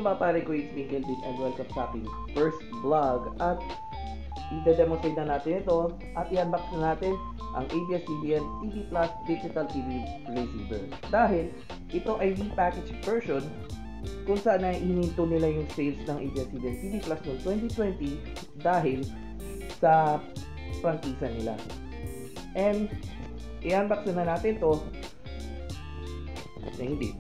mga pare ko, it's me Kelvin and welcome sa aking first vlog. At i-demonstrate na natin ito at i-unbox na natin ang ABS-CBN TV Plus Digital TV Receiver. Dahil ito ay repackaged version kung saan ay hininto nila yung sales ng ABS-CBN TV Plus noong 2020 dahil sa prangkisa nila. And i-unbox na natin ito na hindi.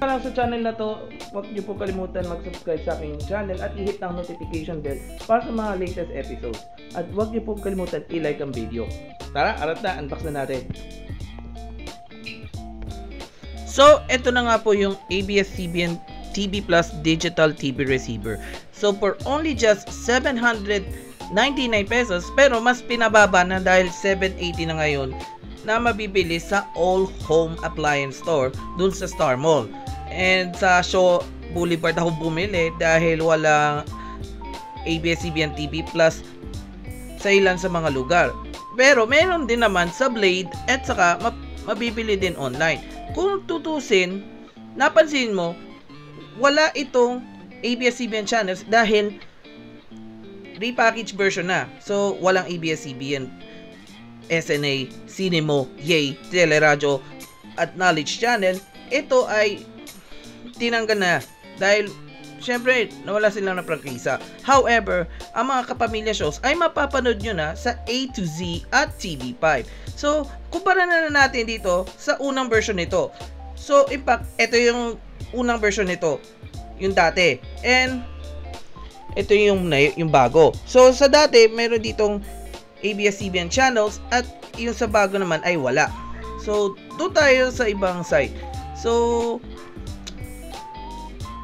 Para sa channel na to, huwag niyo po kalimutan mag-subscribe sa aking channel at i-hit ang notification bell para sa mga latest episodes. At huwag niyo po kalimutan i-like ang video. Tara, arat na, unbox na natin. So, ito na nga po yung ABS-CBN TV Plus Digital TV Receiver. So, for only just 799 pesos, pero mas pinababa na dahil 780 na ngayon na mabibili sa All Home Appliance Store dun sa Star Mall. And sa Shaw Boulevard ako bumili dahil walang ABS-CBN TV Plus sa ilan sa mga lugar. Pero meron din naman sa Blade at saka mabibili din online. Kung tutusin, napansin mo, wala itong ABS-CBN channels dahil repackaged version na. So, walang ABS-CBN, SNA, Cinemo, Yay, Teleradyo at Knowledge Channel. Ito ay tinanggal na dahil syempre nawala sila ng prangkisa. However, ang mga kapamilya shows ay mapapanood nyo na sa A to Z at TV5. So, kumpara na natin dito sa unang version nito. So, in fact, ito yung unang version nito, yung dati. And ito yung bago. So, sa dati, meron ditong ABS-CBN channels at yung sa bago naman ay wala. So, doon tayo sa ibang site. So,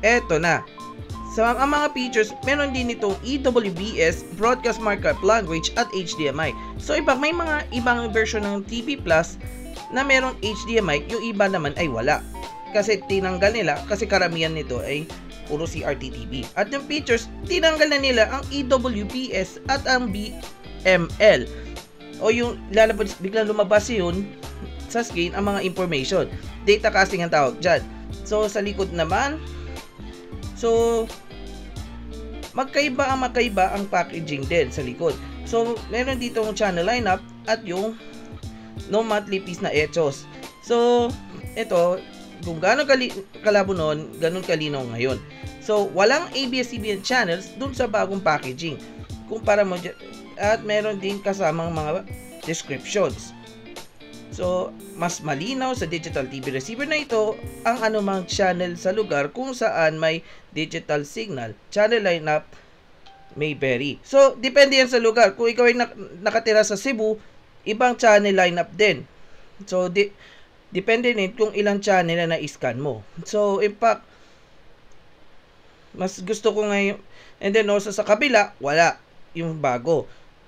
eto na. So, ang mga features, meron din itong EWBS, Broadcast Markup Language at HDMI. So, iba, may mga ibang version ng TV Plus na meron HDMI, yung iba naman ay wala. Kasi tinanggal nila, kasi karamihan nito ay puro CRT TV. At yung features, tinanggal na nila ang EWBS at ang BML. O yung lalabas, biglang lumabas yun sa screen ang mga information. Data casting ang tawag dyan. So, sa likod naman, so, magkaiba ang packaging din sa likod. So, meron dito yung channel lineup at yung no monthly piece na echos. So, ito, kung gano'ng kalabo noon, gano'ng kalinaw ngayon. So, walang ABS-CBN channels dun sa bagong packaging. Kumpara mo dyan, at meron din kasamang mga descriptions. So, mas malinaw sa digital TV receiver na ito ang anumang channel sa lugar kung saan may digital signal. Channel lineup may vary. So, depende yan sa lugar. Kung ikaw ay nakatira sa Cebu, ibang channel lineup din. So, depende din kung ilang channel na na-scan mo. So, in fact, mas gusto ko ngayon. And then also sa kabila, wala yung bago.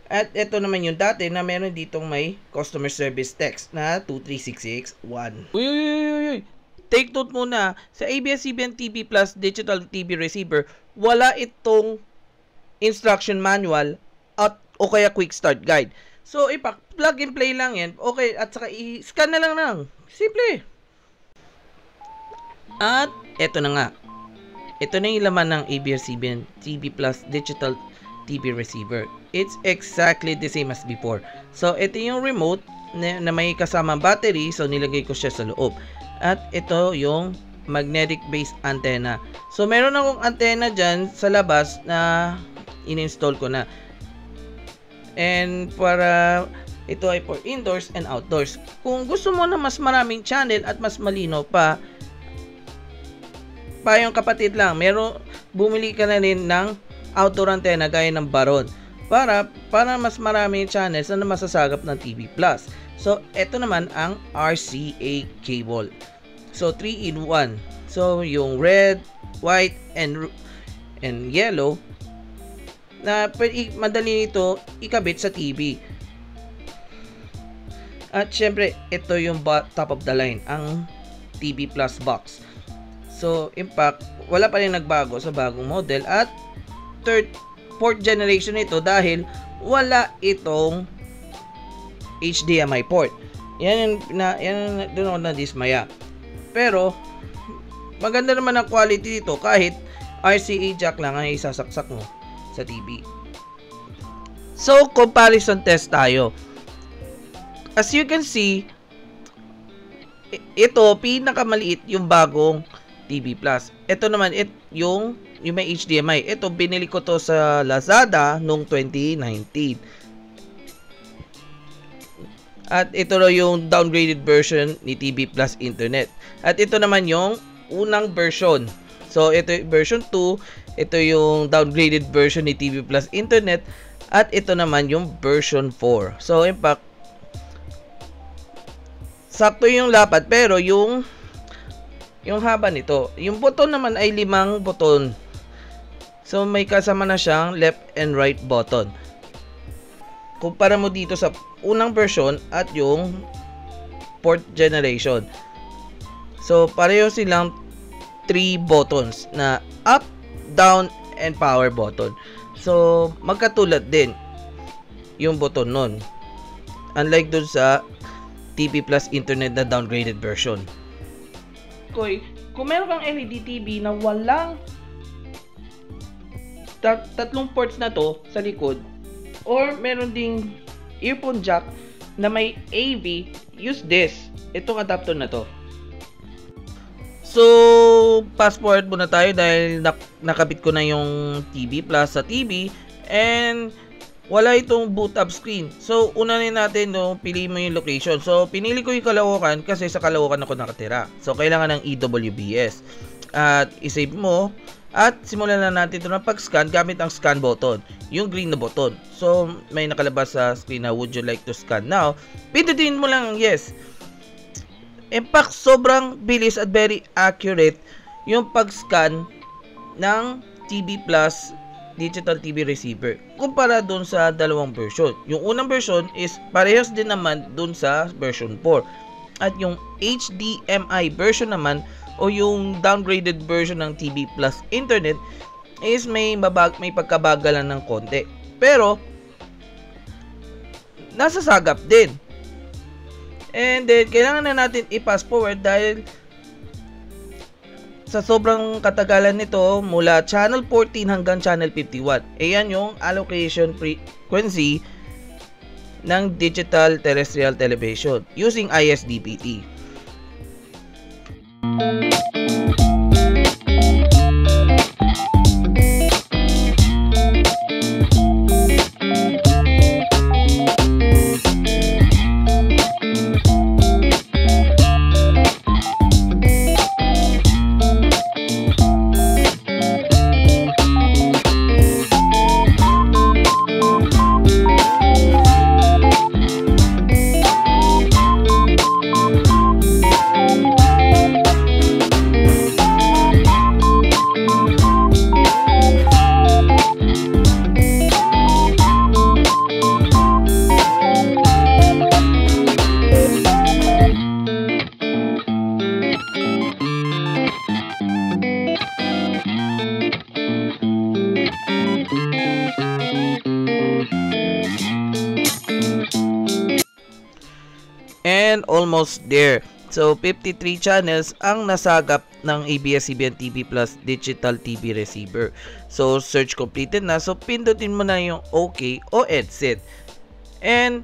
At ito naman yung dati na meron ditong may customer service text na 23661. Uy. Take note muna, sa ABS-CBN TV Plus Digital TV Receiver, wala itong instruction manual at o kaya quick start guide. So, plug and play lang yan. Okay, at saka i-scan na lang. Simple. At ito na nga. Ito na yung laman ng ABS-CBN TV Plus Digital TV Receiver. It's exactly the same as before. So, ito yung remote na may kasamang battery. So, nilagay ko siya sa loob. At ito yung magnetic based antenna. So, meron akong antenna dyan sa labas na in-install ko na. And para ito ay for indoors and outdoors. Kung gusto mo na mas maraming channel at mas malino pa, payong kapatid lang, bumili ka na rin ng outdoor antenna gaya ng Baron para mas maraming channels na masasagap ng TV Plus. So, ito naman ang RCA cable. So, 3-in-1. So, yung red, white, and yellow na madali nito ikabit sa TV. At syempre, ito yung top of the line, ang TV Plus box. So, in fact, wala pa rin nagbago sa bagong model at fourth generation ito dahil wala itong HDMI port. Yan doon ako na-dismaya. Pero maganda naman ang quality dito kahit RCA jack lang ang isasaksak mo sa TV. So, comparison test tayo. As you can see, ito pinakamaliit yung bagong TV Plus. Ito naman yung may HDMI. Ito binili ko to sa Lazada noong 2019. At ito na yung downgraded version ni TV Plus Internet. At ito naman yung unang version. So, ito yung version 2. Ito yung downgraded version ni TV Plus Internet. At ito naman yung version 4. So, in fact, sakto yung lapad. Pero yung haba nito. Yung button naman ay 5 button. So, may kasama na siyang left and right button. Kumpara mo dito sa unang version at yung 4th generation. So, pareho silang 3 buttons na up, down, and power button. So, magkatulad din yung button nun. Unlike dun sa TV Plus Internet na downgraded version. Kung meron kang LED TV na walang tatlong ports na to sa likod, or meron ding earphone jack na may AV, use this. Itong adapter na to. So, fast forward muna tayo dahil nakabit ko na yung TV Plus sa TV and wala itong boot up screen. So, unahin natin pili mo yung location. So, pinili ko yung Caloocan kasi sa Caloocan ako nakatira. So, kailangan ng EWBS. At isave mo. At simulan na natin ito na pag-scan gamit ang scan button, yung green na button. So, may nakalabas sa screen na would you like to scan now? Pindutin mo lang yes. In fact, sobrang bilis at very accurate yung pag-scan ng TV Plus digital TV receiver kumpara dun sa dalawang version. Yung unang version is parehas din naman dun sa version 4. At yung HDMI version naman o yung downgraded version ng TV Plus Internet is may pagkabagalan ng konti. Pero nasasagap din. And then kailangan na natin i-fast forward dahil sa sobrang katagalan nito mula channel 14 hanggang channel 51. Ayan yung allocation frequency ng digital terrestrial television using ISDPT. And almost there. So 53 channels ang nasagap ng ABS-CBN TV Plus Digital TV Receiver. So search completed na. So pindutin mo na yung OK o EDSET. And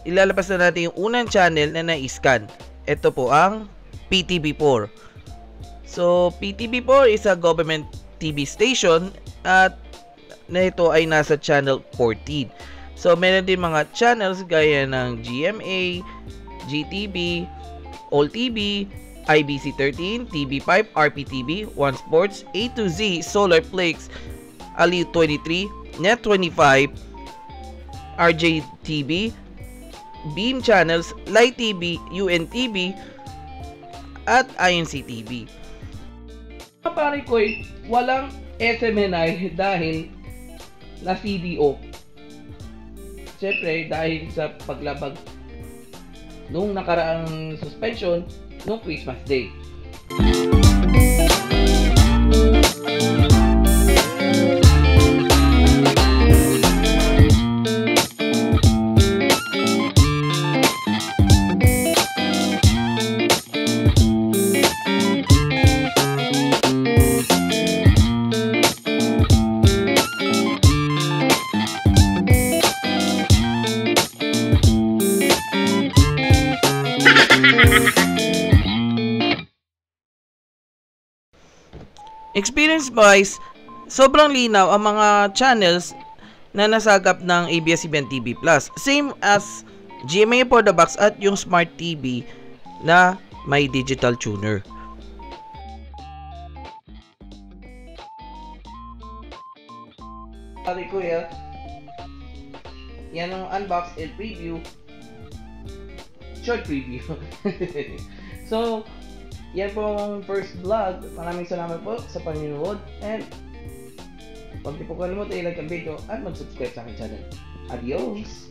ilalabas na natin yung unang channel na na-scan. Ito po ang PTV4. So PTV4 is a government TV station at na ito ay nasa channel 14. So meron din mga channels gaya ng GMA, GTV, All TV, IBC 13, TV5, RPTV, One Sports, A to Z, Solar Flix, Aliw 23, Net 25, RJTV, Beam Channels, Light TV, UNTV, at INC-TV. Mga pare ko, walang SMNI dahil na CDO. Siyempre, dahil sa paglabag nung nakaraang suspension nung Christmas Day. Experience wise, sobrang linaw ang mga channels na nasagap ng ABS-CBN TV Plus. Same as GMA for the box at yung Smart TV na may digital tuner. Sorry kuya, yan ang unbox and preview, short preview. So, yan po ang first vlog. Maraming salamat po sa panonood and huwag niyo po kalimutan i-like ang video at mag-subscribe sa aking channel. Adios!